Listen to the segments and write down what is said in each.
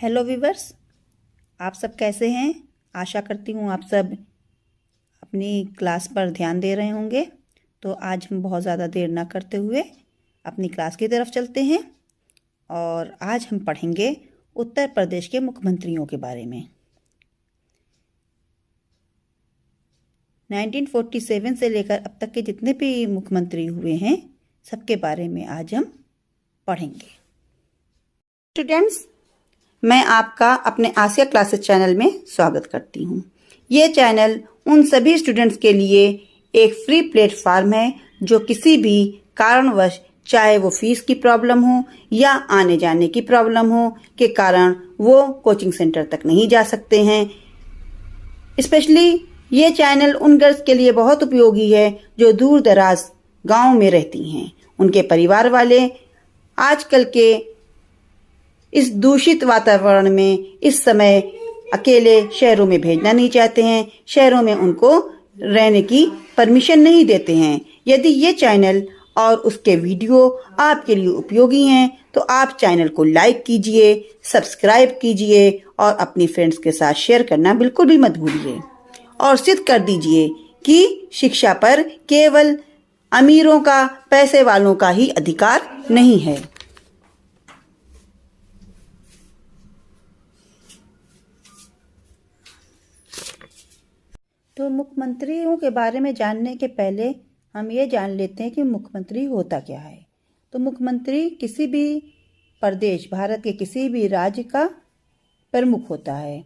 Hello viewers, आप सब कैसे हैं। आशा करती हूँ आप सब अपनी क्लास पर ध्यान दे रहे होंगे। तो आज हम बहुत ज़्यादा देर ना करते हुए अपनी क्लास की तरफ चलते हैं और आज हम पढ़ेंगे उत्तर प्रदेश के मुख्यमंत्रियों के बारे में। 1947 से लेकर अब तक के जितने भी मुख्यमंत्री हुए हैं सबके बारे में आज हम पढ़ेंगे। स्टूडेंट्स, मैं आपका अपने आसिया क्लासेस चैनल में स्वागत करती हूँ। ये चैनल उन सभी स्टूडेंट्स के लिए एक फ्री प्लेटफार्म है जो किसी भी कारणवश, चाहे वो फीस की प्रॉब्लम हो या आने जाने की प्रॉब्लम हो के कारण वो कोचिंग सेंटर तक नहीं जा सकते हैं। स्पेशली ये चैनल उन गर्ल्स के लिए बहुत उपयोगी है जो दूर दराज गाँव में रहती हैं। उनके परिवार वाले आजकल के इस दूषित वातावरण में इस समय अकेले शहरों में भेजना नहीं चाहते हैं। शहरों में उनको रहने की परमिशन नहीं देते हैं। यदि ये चैनल और उसके वीडियो आपके लिए उपयोगी हैं तो आप चैनल को लाइक कीजिए, सब्सक्राइब कीजिए और अपनी फ्रेंड्स के साथ शेयर करना बिल्कुल भी मत भूलिए। और सिद्ध कर दीजिए कि शिक्षा पर केवल अमीरों का, पैसे वालों का ही अधिकार नहीं है। तो मुख्यमंत्रियों के बारे में जानने के पहले हम ये जान लेते हैं कि मुख्यमंत्री होता क्या है। तो मुख्यमंत्री किसी भी प्रदेश, भारत के किसी भी राज्य का प्रमुख होता है।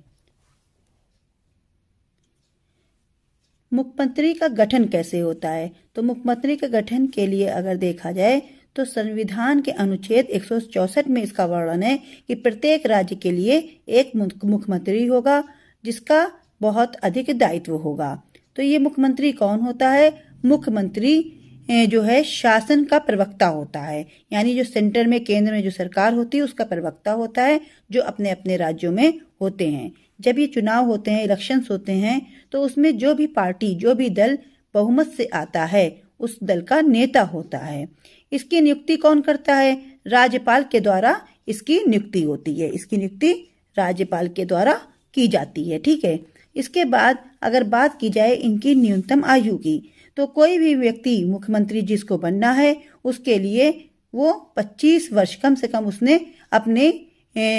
मुख्यमंत्री का गठन कैसे होता है? तो मुख्यमंत्री के गठन के लिए अगर देखा जाए तो संविधान के अनुच्छेद 164 में इसका वर्णन है कि प्रत्येक राज्य के लिए एक मुख्यमंत्री होगा जिसका बहुत अधिक दायित्व होगा। तो ये मुख्यमंत्री कौन होता है? मुख्यमंत्री जो है शासन का प्रवक्ता होता है, यानी जो सेंटर में, केंद्र में जो सरकार होती है उसका प्रवक्ता होता है, जो अपने अपने राज्यों में होते हैं। जब ये चुनाव होते हैं, इलेक्शंस होते हैं, तो उसमें जो भी पार्टी, जो भी दल बहुमत से आता है उस दल का नेता होता है। इसकी नियुक्ति कौन करता है? राज्यपाल के द्वारा इसकी नियुक्ति होती है। इसकी नियुक्ति राज्यपाल के द्वारा की जाती है। ठीक है। इसके बाद अगर बात की जाए इनकी न्यूनतम आयु की, तो कोई भी व्यक्ति मुख्यमंत्री जिसको बनना है उसके लिए वो 25 वर्ष, कम से कम उसने अपने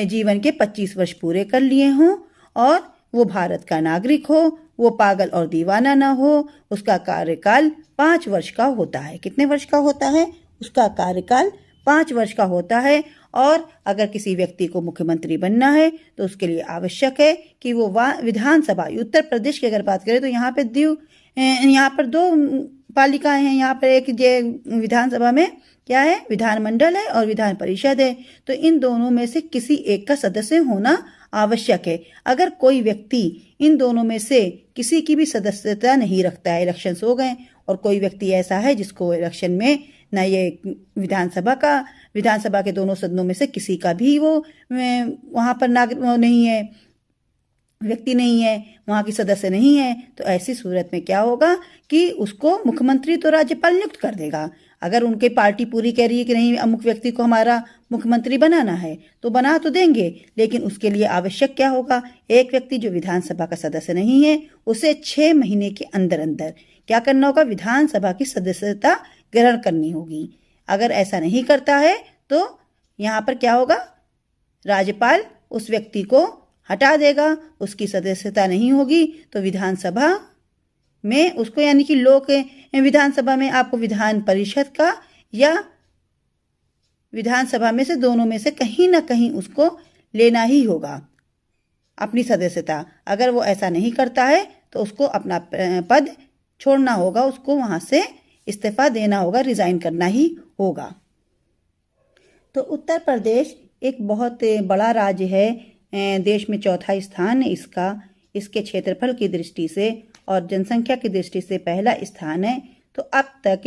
जीवन के 25 वर्ष पूरे कर लिए हों और वो भारत का नागरिक हो, वो पागल और दीवाना ना हो। उसका कार्यकाल 5 वर्ष का होता है। कितने वर्ष का होता है? उसका कार्यकाल 5 वर्ष का होता है। और अगर किसी व्यक्ति को मुख्यमंत्री बनना है तो उसके लिए आवश्यक है कि वो विधानसभा, उत्तर प्रदेश की अगर बात करें तो यहाँ पर 2 पालिकाएं हैं। यहाँ पर एक विधानसभा में क्या है? विधानमंडल है और विधान परिषद है। तो इन दोनों में से किसी एक का सदस्य होना आवश्यक है। अगर कोई व्यक्ति इन दोनों में से किसी की भी सदस्यता नहीं रखता है, इलेक्शंस हो गए और कोई व्यक्ति ऐसा है जिसको इलेक्शन में ना ये विधानसभा के दोनों सदनों में से किसी का भी वो वहाँ पर नागरिक नहीं है, व्यक्ति नहीं है, वहाँ की सदस्य नहीं है, तो ऐसी सूरत में क्या होगा कि उसको मुख्यमंत्री तो राज्यपाल नियुक्त कर देगा। अगर उनकी पार्टी पूरी कह रही है कि नहीं, अमुक व्यक्ति को हमारा मुख्यमंत्री बनाना है तो बना तो देंगे, लेकिन उसके लिए आवश्यक क्या होगा? एक व्यक्ति जो विधानसभा का सदस्य नहीं है उसे 6 महीने के अंदर अंदर क्या करना होगा? विधानसभा की सदस्यता ग्रहण करनी होगी। अगर ऐसा नहीं करता है तो यहाँ पर क्या होगा? राज्यपाल उस व्यक्ति को हटा देगा, उसकी सदस्यता नहीं होगी तो विधानसभा में उसको, यानी कि विधानसभा में आपको विधान परिषद का या विधानसभा में से दोनों में से कहीं ना कहीं उसको लेना ही होगा अपनी सदस्यता। अगर वो ऐसा नहीं करता है तो उसको अपना पद छोड़ना होगा, उसको वहां से इस्तीफा देना होगा, रिजाइन करना ही होगा। तो उत्तर प्रदेश एक बहुत बड़ा राज्य है, देश में 4था स्थान है इसका। इसके क्षेत्रफल की दृष्टि से और जनसंख्या की दृष्टि से पहला स्थान है। तो अब तक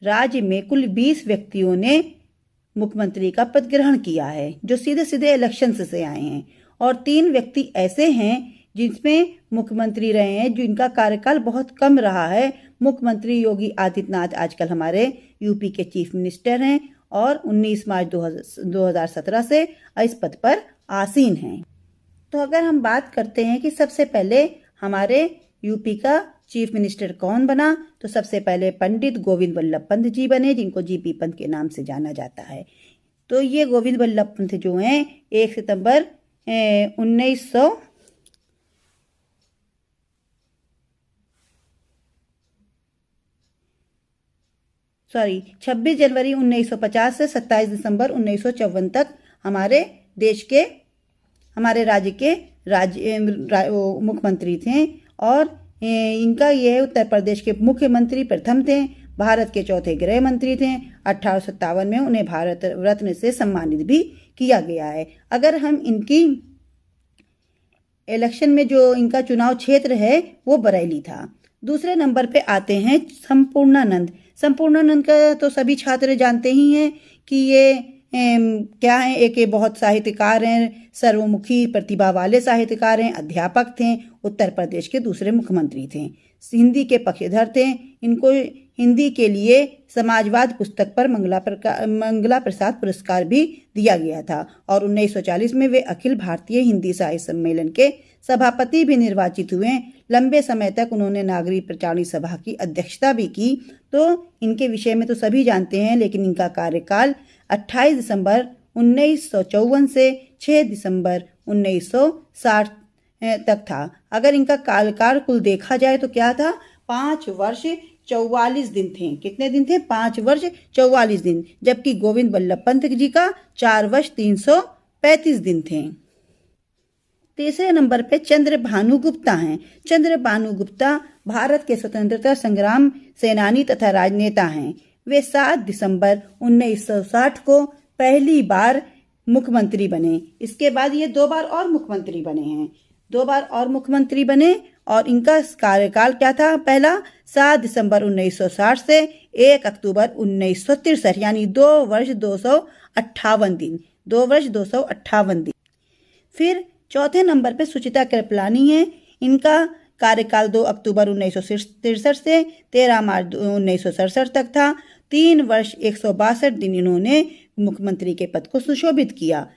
राज्य में कुल 20 व्यक्तियों ने मुख्यमंत्री का पद ग्रहण किया है जो सीधे सीधे इलेक्शन से आए हैं, और 3 व्यक्ति ऐसे हैं जिसमें मुख्यमंत्री रहे हैं जिनका कार्यकाल बहुत कम रहा है। मुख्यमंत्री योगी आदित्यनाथ आजकल हमारे यूपी के चीफ मिनिस्टर हैं और 19 मार्च 2017 से इस पद पर आसीन हैं। तो अगर हम बात करते हैं कि सबसे पहले हमारे यूपी का चीफ मिनिस्टर कौन बना, तो सबसे पहले पंडित गोविंद बल्लभ पंत जी बने, जिनको जीपी पंत के नाम से जाना जाता है। तो ये गोविंद बल्लभ पंत जो हैं 1 सितंबर 26 जनवरी 1950 से 27 दिसंबर 1954 तक हमारे देश के हमारे राज्य के मुख्यमंत्री थे। और इनका ये उत्तर प्रदेश के मुख्यमंत्री प्रथम थे, भारत के चौथे गृह मंत्री थे। 1857 में उन्हें भारत रत्न से सम्मानित भी किया गया है। अगर हम इनकी इलेक्शन में जो इनका चुनाव क्षेत्र है वो बरेली था। दूसरे नंबर पे आते हैं संपूर्णानंद। संपूर्णानंद का तो सभी छात्र जानते ही हैं कि ये क्या है, एक बहुत साहित्यकार हैं, सर्वमुखी प्रतिभा वाले साहित्यकार हैं, अध्यापक थे, उत्तर प्रदेश के दूसरे मुख्यमंत्री थे, हिंदी के पक्षधर थे। इनको हिंदी के लिए समाजवाद पुस्तक पर मंगला प्रसाद पुरस्कार भी दिया गया था। और 1940 में वे अखिल भारतीय हिंदी साहित्य सम्मेलन के सभापति भी निर्वाचित हुए। लंबे समय तक उन्होंने नागरिक प्रचारणी सभा की अध्यक्षता भी की। तो इनके विषय में तो सभी जानते हैं, लेकिन इनका कार्यकाल 28 दिसंबर 1954 से 6 दिसंबर 1960 तक था। अगर इनका कार्यकाल कुल देखा जाए तो क्या था, 5 वर्ष 44 दिन थे। कितने दिन थे? 5 वर्ष 44 दिन। जबकि गोविंद बल्लभ पंत जी का 4 वर्ष 335 दिन थे। तीसरे नंबर पे चंद्रभानु गुप्ता हैं। चंद्रभानु गुप्ता भारत के स्वतंत्रता संग्राम सेनानी तथा राजनेता हैं। वे 7 दिसंबर 1960 को पहली बार मुख्यमंत्री बने। इसके बाद ये 2 बार और मुख्यमंत्री बने हैं। 2 बार और मुख्यमंत्री बने और इनका कार्यकाल क्या था? पहला 7 दिसंबर 1960 से 1 अक्टूबर 1963, यानी 2 वर्ष 258 दिन। 2 वर्ष 258 दिन। फिर चौथे नंबर पे सुचिता कृपलानी है। इनका कार्यकाल 2 अक्टूबर 1963 से 13 मार्च 1967 तक था। 3 वर्ष 162 दिन इन्होंने मुख्यमंत्री के पद को सुशोभित किया।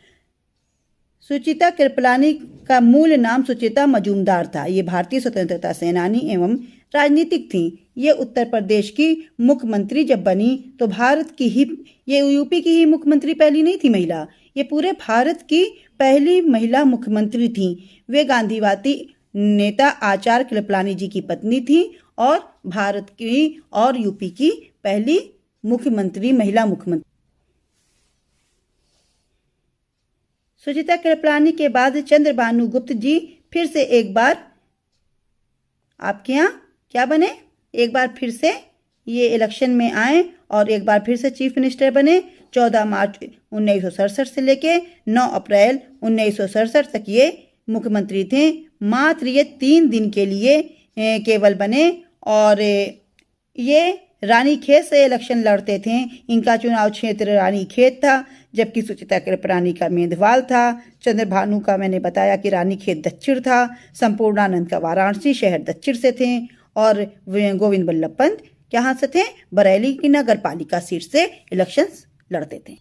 सुचिता कृपलानी का मूल नाम सुचिता मजूमदार था। ये भारतीय स्वतंत्रता सेनानी एवं राजनीतिक थी। ये उत्तर प्रदेश की मुख्यमंत्री जब बनी तो भारत की ही, ये यूपी की ही मुख्यमंत्री पहली नहीं थी महिला, ये पूरे भारत की पहली महिला मुख्यमंत्री थी। वे गांधीवादी नेता आचार्य कृपलानी जी की पत्नी थी और भारत की और यूपी की पहली मुख्यमंत्री, महिला मुख्यमंत्री। सुचिता कृपलानी के बाद चंद्रभानु गुप्त जी फिर से एक बार आपके यहाँ क्या बने, एक बार फिर से ये इलेक्शन में आए और एक बार फिर से चीफ मिनिस्टर बने। 14 मार्च 1967 से लेके 9 अप्रैल 1967 तक ये मुख्यमंत्री थे। मात्र ये 3 दिन के लिए केवल बने और ये रानीखेत से इलेक्शन लड़ते थे। इनका चुनाव क्षेत्र रानीखेत था, जबकि सुचिता कृपलानी का मेंधवाल था। चंद्रभानु का मैंने बताया कि रानीखेत दक्षिण था। संपूर्णानंद का वाराणसी शहर दक्षिण से थे और गोविंद बल्लभ पंत कहाँ से थे? बरेली की नगर पालिका सीट से इलेक्शंस लड़ते थे।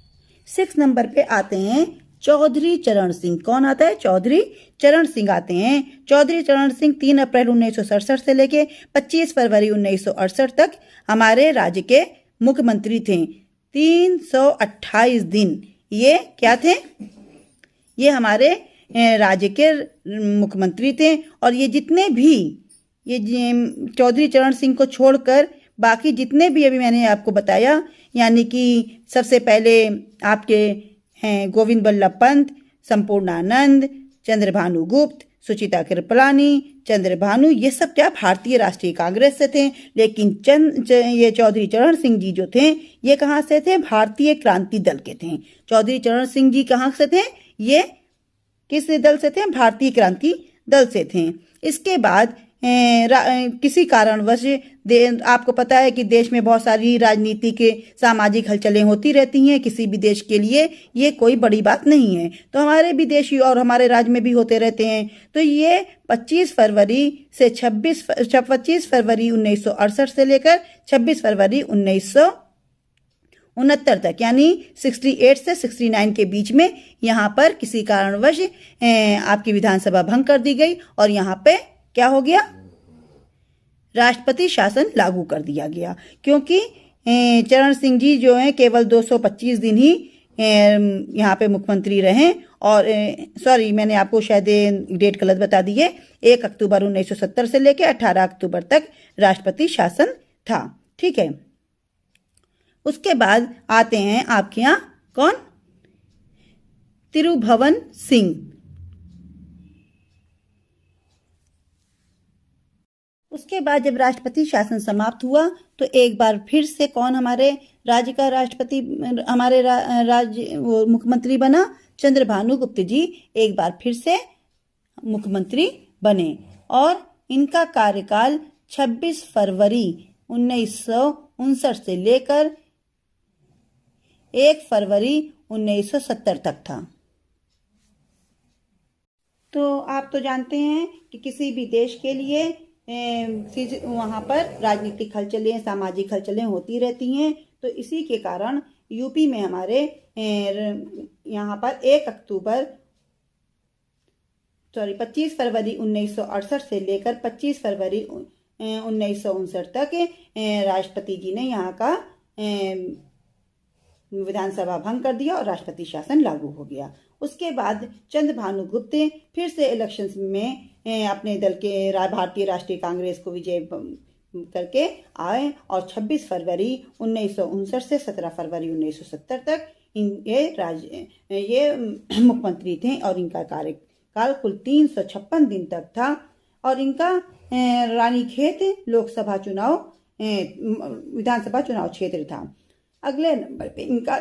6 नंबर पे आते हैं चौधरी चरण सिंह। कौन आता है? चौधरी चरण सिंह आते हैं। चौधरी चरण सिंह 3 अप्रैल 1967 से लेके 25 फरवरी 1968 तक हमारे राज्य के मुख्यमंत्री थे। 328 दिन ये क्या थे? ये हमारे राज्य के मुख्यमंत्री थे। और ये जितने भी ये चौधरी चरण सिंह को छोड़कर बाकी जितने भी अभी मैंने आपको बताया, यानी कि सबसे पहले आपके हैं गोविंद बल्लभ पंत, संपूर्णानंद, चंद्रभानु गुप्त, सुचिता कृपलानी, चंद्रभानु, ये सब क्या भारतीय राष्ट्रीय कांग्रेस से थे। लेकिन ये चौधरी चरण सिंह जी जो थे ये कहाँ से थे? भारतीय क्रांति दल के थे। चौधरी चरण सिंह जी कहाँ से थे? ये किस दल से थे? भारतीय क्रांति दल से थे। इसके बाद किसी कारणवश आपको पता है कि देश में बहुत सारी राजनीतिक सामाजिक हलचलें होती रहती हैं। किसी भी देश के लिए ये कोई बड़ी बात नहीं है, तो हमारे भी देश और हमारे राज्य में भी होते रहते हैं। तो ये 25 फरवरी से 25 फरवरी 1968 से लेकर 26 फरवरी 69 तक, यानी 68 से 69 के बीच में यहाँ पर किसी कारणवश आपकी विधानसभा भंग कर दी गई और यहाँ पे क्या हो गया, राष्ट्रपति शासन लागू कर दिया गया। क्योंकि चरण सिंह जी जो हैं केवल 225 दिन ही यहाँ पे मुख्यमंत्री रहे और सॉरी मैंने आपको शायद डेट गलत बता दी है, 1 अक्टूबर 1970 से लेकर 18 अक्टूबर तक राष्ट्रपति शासन था। ठीक है, उसके बाद आते हैं आपके यहाँ कौन, तिरुभुवन सिंह। उसके बाद जब राष्ट्रपति शासन समाप्त हुआ तो एक बार फिर से कौन हमारे राज्य का राष्ट्रपति, हमारे राज्य मुख्यमंत्री बना, चंद्रभानु गुप्त जी एक बार फिर से मुख्यमंत्री बने और इनका कार्यकाल 26 फरवरी 1959 से लेकर 1 फरवरी 1970 तक था। तो आप तो जानते हैं कि किसी भी देश के लिए वहाँ पर राजनीतिक हलचलें, सामाजिक हलचलें होती रहती हैं। तो इसी के कारण यूपी में हमारे यहाँ पर 25 फरवरी 1968 से लेकर 25 फरवरी 1959 तक राष्ट्रपति जी ने यहाँ का विधानसभा भंग कर दिया और राष्ट्रपति शासन लागू हो गया। उसके बाद चंद्रभानु गुप्त फिर से इलेक्शंस में अपने दल के भारतीय राष्ट्रीय कांग्रेस को विजय करके आए और 26 फरवरी 1959 से 17 फरवरी 1970 तक ये मुख्यमंत्री थे और इनका कार्यकाल कुल 356 दिन तक था और इनका रानीखेत लोकसभा चुनाव विधानसभा चुनाव क्षेत्र था। अगले नंबर पे इनका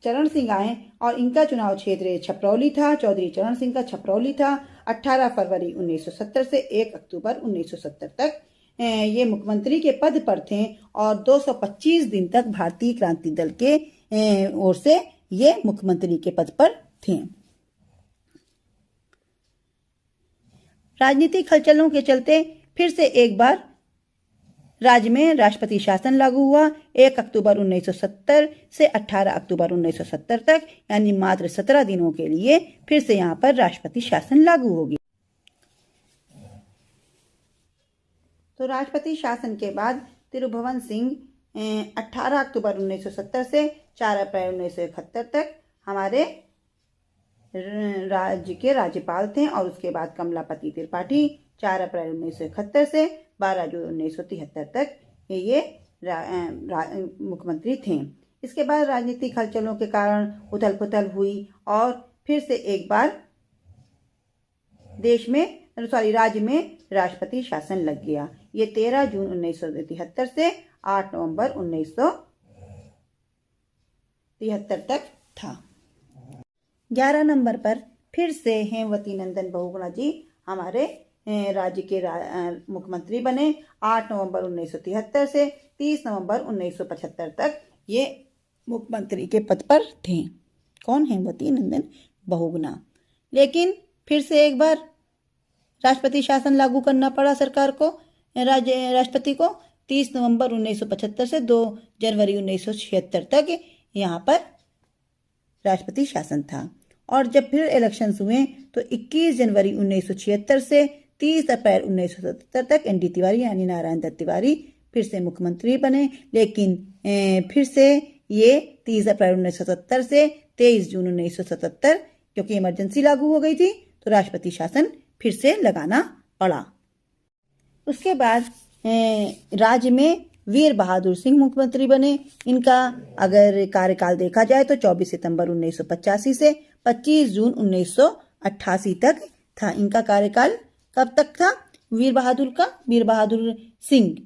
चरण सिंह आए और इनका चुनाव क्षेत्र छपरौली था। चौधरी चरण सिंह का छपरौली था। 18 फरवरी 1970 से 1 अक्टूबर 1970 तक ये मुख्यमंत्री के पद पर थे और 225 दिन तक भारतीय क्रांति दल के ओर से ये मुख्यमंत्री के पद पर थे। राजनीतिक हलचलों के चलते फिर से एक बार राज्य में राष्ट्रपति शासन लागू हुआ। 1 अक्टूबर 1970 से 18 अक्टूबर 1970 तक, यानी मात्र 17 दिनों के लिए फिर से यहाँ पर राष्ट्रपति शासन लागू हो गया। तो राष्ट्रपति शासन के बाद तिरुभुवन सिंह 18 अक्टूबर 1970 से 4 अप्रैल 1971 तक हमारे राज्य के राज्यपाल थे और उसके बाद कमलापति त्रिपाठी 4 अप्रैल 1971 से 12 जून 1973 तक ये मुख्यमंत्री थे। इसके बाद राजनीतिक हलचलों के कारण उथल पुथल हुई और फिर से एक बार राज्य में राष्ट्रपति शासन लग गया। ये 13 जून 1973 से 8 नवंबर 1973 तक था। 11 नंबर पर फिर से हेमवती नंदन बहुगुणा जी हमारे राज्य के मुख्यमंत्री बने। 8 नवंबर 1973 से 30 नवंबर 1975 तक ये मुख्यमंत्री के पद पर थे। कौन? हेमवती नंदन बहुगुणा। लेकिन फिर से एक बार राष्ट्रपति शासन लागू करना पड़ा सरकार को, राष्ट्रपति को। 30 नवंबर 1975 से 2 जनवरी 1976 तक यहाँ पर राष्ट्रपति शासन था। और जब फिर इलेक्शंस हुए तो 21 जनवरी 1976 से 30 अप्रैल 1977 तक एनडी तिवारी यानी नारायण दत्त तिवारी फिर से मुख्यमंत्री बने। लेकिन फिर से ये 30 अप्रैल 1977 से 23 जून 1977 क्योंकि इमरजेंसी लागू हो गई थी तो राष्ट्रपति शासन फिर से लगाना पड़ा। उसके बाद राज्य में वीर बहादुर सिंह मुख्यमंत्री बने। इनका अगर कार्यकाल देखा जाए तो 24 सितंबर 1985 से 25 जून 1988 तक था। इनका कार्यकाल कब तक था वीर बहादुर सिंह,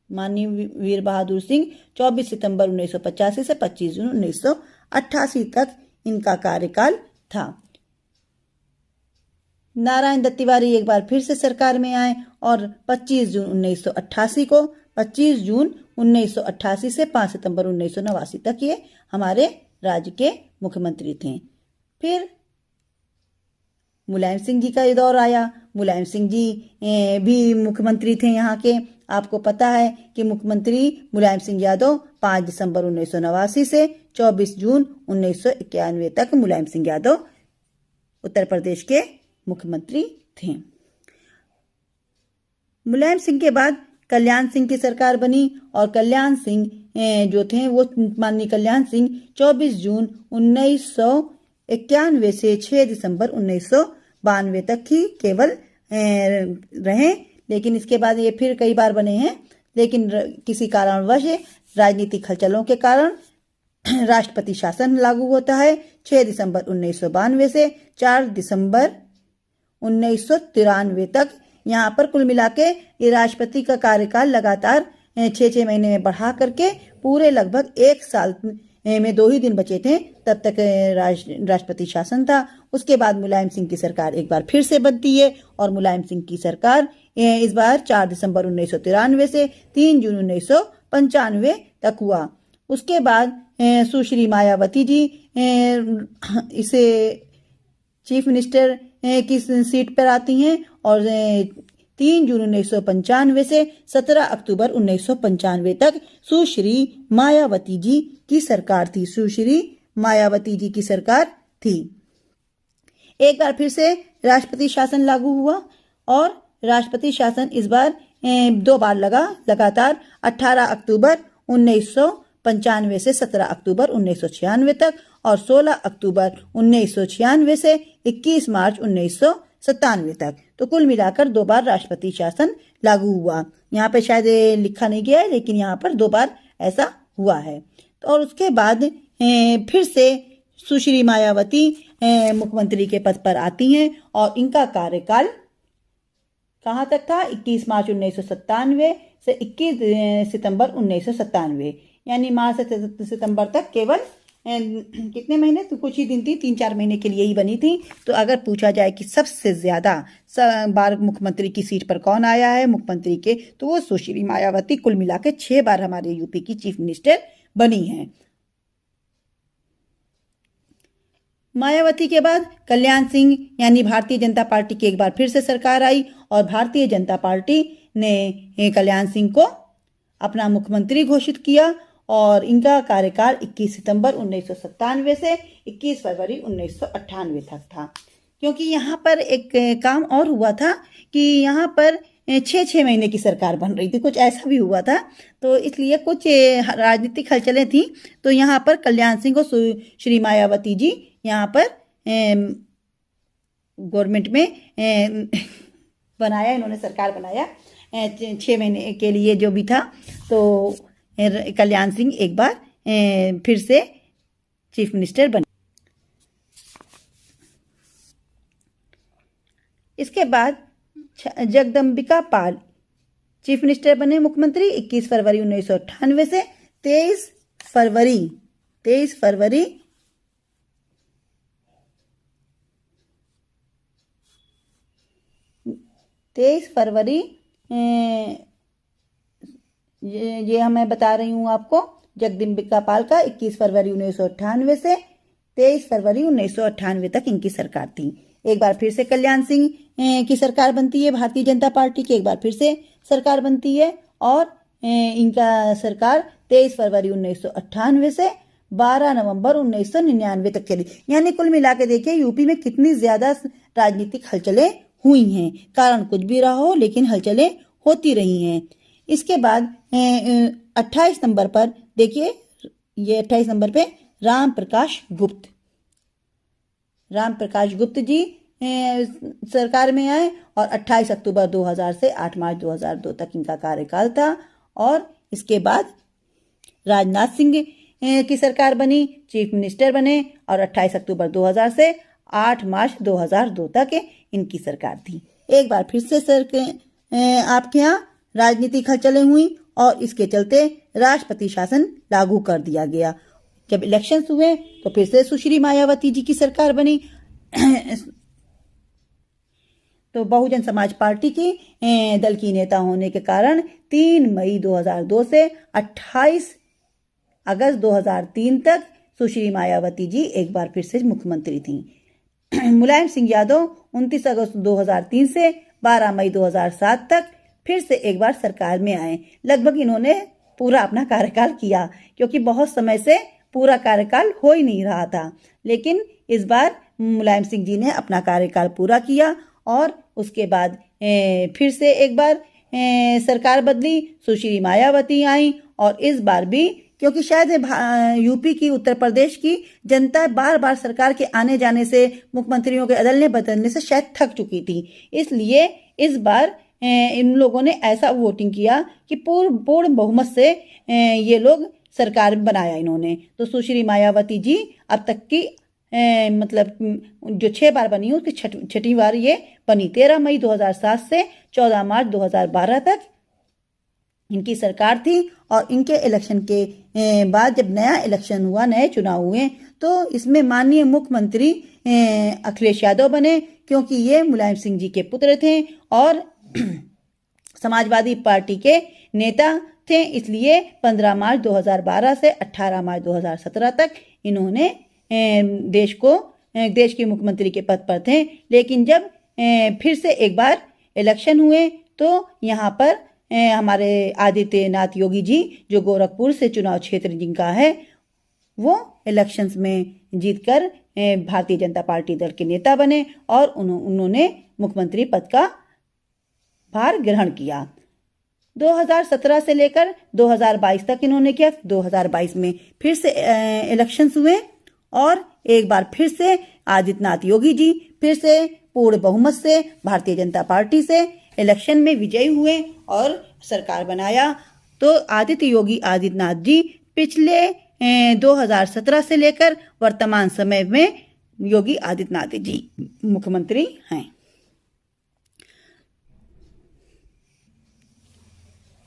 माननीय वीर बहादुर सिंह 24 सितंबर 1985 से 25 जून 1988 तक इनका कार्यकाल था। नारायण दत्त तिवारी एक बार फिर से सरकार में आए और 25 जून 1988 से 5 सितंबर 1989 तक ये हमारे राज्य के मुख्यमंत्री थे। फिर मुलायम सिंह जी का ये दौर आया। मुलायम सिंह जी भी मुख्यमंत्री थे यहाँ के। आपको पता है कि मुख्यमंत्री मुलायम सिंह यादव 5 दिसंबर 1989 से 24 जून 1991 तक मुलायम सिंह यादव उत्तर प्रदेश के मुख्यमंत्री थे। मुलायम सिंह के बाद कल्याण सिंह की सरकार बनी और कल्याण सिंह जो थे वो माननीय कल्याण सिंह 24 जून 1991 से 6 दिसंबर 1992 तक ही केवल रहे। लेकिन इसके बाद ये फिर कई बार बने हैं, लेकिन किसी कारणवश राजनीतिक हलचलों के कारण राष्ट्रपति शासन लागू होता है 6 दिसंबर 1992 से 4 दिसंबर 1993 तक। यहाँ पर कुल मिला के ये राष्ट्रपति का कार्यकाल लगातार 6-6 महीने में बढ़ा करके पूरे लगभग 1 साल में 2 ही दिन बचे थे, तब तक राष्ट्रपति शासन था। उसके बाद मुलायम सिंह की सरकार एक बार फिर से बनती है और मुलायम सिंह की सरकार इस बार 4 दिसंबर 1993 से 3 जून 1995 तक हुआ। उसके बाद सुश्री मायावती जी इसे चीफ मिनिस्टर की सीट पर आती हैं और 3 जून 1995 से 17 अक्टूबर 1995 तक सुश्री मायावती जी की सरकार थी। सुश्री मायावती जी की सरकार थी। एक बार फिर से राष्ट्रपति शासन लागू हुआ और राष्ट्रपति शासन इस बार 2 बार लगा लगातार 18 अक्टूबर 1995 से 17 अक्टूबर 1996 तक और 16 अक्टूबर 1996 से 21 मार्च 1997 तक। तो कुल मिलाकर 2 बार राष्ट्रपति शासन लागू हुआ। यहाँ पे शायद लिखा नहीं गया है, लेकिन यहाँ पर 2 बार ऐसा हुआ है। तो और उसके बाद फिर से सुश्री मायावती मुख्यमंत्री के पद पर आती हैं और इनका कार्यकाल कहाँ तक था? 21 मार्च 1997 से 21 सितंबर 1997, यानी मार्च से सितंबर तक केवल कितने महीने? तो कुछ ही दिन थी, 3-4 महीने के लिए ही बनी थी। तो अगर पूछा जाए कि सबसे ज्यादा बार मुख्यमंत्री की सीट पर कौन आया है मुख्यमंत्री के, तो वो सुश्री मायावती कुल मिला के 6 बार हमारे यूपी की चीफ मिनिस्टर बनी हैं। मायावती के बाद कल्याण सिंह यानी भारतीय जनता पार्टी की एक बार फिर से सरकार आई और भारतीय जनता पार्टी ने कल्याण सिंह को अपना मुख्यमंत्री घोषित किया और इनका कार्यकाल 21 सितंबर 1997 से 21 फरवरी 1998 तक था। क्योंकि यहाँ पर एक काम और हुआ था कि यहाँ पर 6-6 महीने की सरकार बन रही थी, कुछ ऐसा भी हुआ था। तो इसलिए कुछ राजनीतिक हलचलें थी। तो यहाँ पर कल्याण सिंह को श्री मायावती जी यहाँ पर गवर्नमेंट में बनाया, इन्होंने सरकार बनाया 6 महीने के लिए जो भी था। तो कल्याण सिंह एक बार फिर से चीफ मिनिस्टर बने। इसके बाद जगदम्बिका पाल चीफ मिनिस्टर बने मुख्यमंत्री 21 फरवरी 1998 से 23 फरवरी 23 फरवरी ये मैं बता रही हूँ आपको, जगदम्बिका पाल का 21 फरवरी 1998 से 23 फरवरी 1998 तक इनकी सरकार थी। एक बार फिर से कल्याण सिंह की सरकार बनती है, भारतीय जनता पार्टी की एक बार फिर से सरकार बनती है और इनका सरकार 23 फरवरी 1998 से 12 नवंबर 1999 तक चली। यानी कुल मिला के देखिए यूपी में कितनी ज्यादा राजनीतिक हलचलें हुई हैं। कारण कुछ भी रहा हो, लेकिन हलचलें होती रही हैं। इसके बाद 28 नंबर पर देखिए, ये 28 नंबर पे राम प्रकाश गुप्त जी सरकार में आए और 28 अक्टूबर 2000 से 8 मार्च 2002 तक इनका कार्यकाल था। और इसके बाद राजनाथ सिंह की सरकार बनी, चीफ मिनिस्टर बने और 28 अक्टूबर 2000 से 8 मार्च 2002 तक इनकी सरकार थी। एक बार फिर से आपके यहाँ राजनीतिक हलचलें हुई और इसके चलते राष्ट्रपति शासन लागू कर दिया गया। जब इलेक्शंस हुए तो फिर से सुश्री मायावती जी की सरकार बनी। तो बहुजन समाज पार्टी की दल की नेता होने के कारण 3 मई 2002 से 28 अगस्त 2003 तक सुश्री मायावती जी एक बार फिर से मुख्यमंत्री थी। मुलायम सिंह यादव 29 अगस्त 2003 से 12 मई 2007 तक फिर से एक बार सरकार में आए। लगभग इन्होंने पूरा अपना कार्यकाल किया, क्योंकि बहुत समय से पूरा कार्यकाल हो ही नहीं रहा था। लेकिन इस बार मुलायम सिंह जी ने अपना कार्यकाल पूरा किया और उसके बाद फिर से एक बार सरकार बदली, सुश्री मायावती आई। और इस बार भी, क्योंकि शायद यूपी की, उत्तर प्रदेश की जनता बार बार सरकार के आने जाने से, मुख्यमंत्रियों के अदलने बदलने से शायद थक चुकी थी, इसलिए इस बार इन लोगों ने ऐसा वोटिंग किया कि पूर्ण बहुमत से ये लोग सरकार बनाया इन्होंने। तो सुश्री मायावती जी अब तक की मतलब जो 6 बार बनी, उसकी छठी बार ये बनी। 13 मई 2007 से 14 मार्च 2012 तक इनकी सरकार थी। और इनके इलेक्शन के बाद जब नया इलेक्शन हुआ, नए चुनाव हुए, तो इसमें माननीय मुख्यमंत्री अखिलेश यादव बने, क्योंकि ये मुलायम सिंह जी के पुत्र थे और समाजवादी पार्टी के नेता थे। इसलिए 15 मार्च 2012 से 18 मार्च 2017 तक इन्होंने देश के मुख्यमंत्री के पद पर थे। लेकिन जब फिर से एक बार इलेक्शन हुए, तो यहाँ पर हमारे आदित्यनाथ योगी जी, जो गोरखपुर से चुनाव क्षेत्र जिनका है, वो इलेक्शंस में जीतकर भारतीय जनता पार्टी दल के नेता बने और उन्होंने मुख्यमंत्री पद का भार ग्रहण किया। 2017 से लेकर 2022 तक इन्होंने किया। 2022 में फिर से इलेक्शंस हुए और एक बार फिर से आदित्यनाथ योगी जी फिर से पूर्ण बहुमत से भारतीय जनता पार्टी से इलेक्शन में विजयी हुए और सरकार बनाया। तो आदित्य योगी आदित्यनाथ जी पिछले 2017 से लेकर वर्तमान समय में योगी आदित्यनाथ जी मुख्यमंत्री हैं।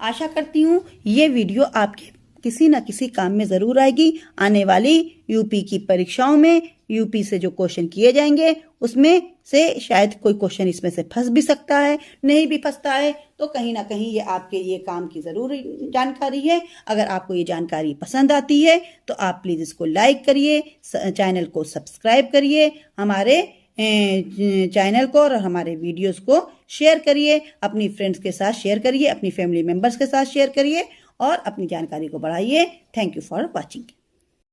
आशा करती हूँ ये वीडियो आपके किसी न किसी काम में जरूर आएगी। आने वाली यूपी की परीक्षाओं में यूपी से जो क्वेश्चन किए जाएंगे, उसमें से शायद कोई क्वेश्चन इसमें से फंस भी सकता है, नहीं भी फंसता है, तो कहीं ना कहीं ये आपके लिए काम की जरूर जानकारी है। अगर आपको ये जानकारी पसंद आती है तो आप प्लीज इसको लाइक करिए, चैनल को सब्सक्राइब करिए, हमारे चैनल को और हमारे वीडियोस को शेयर करिए, अपनी फ्रेंड्स के साथ शेयर करिए, अपनी फैमिली मेंबर्स के साथ शेयर करिए और अपनी जानकारी को बढ़ाइए। Thank you for watching.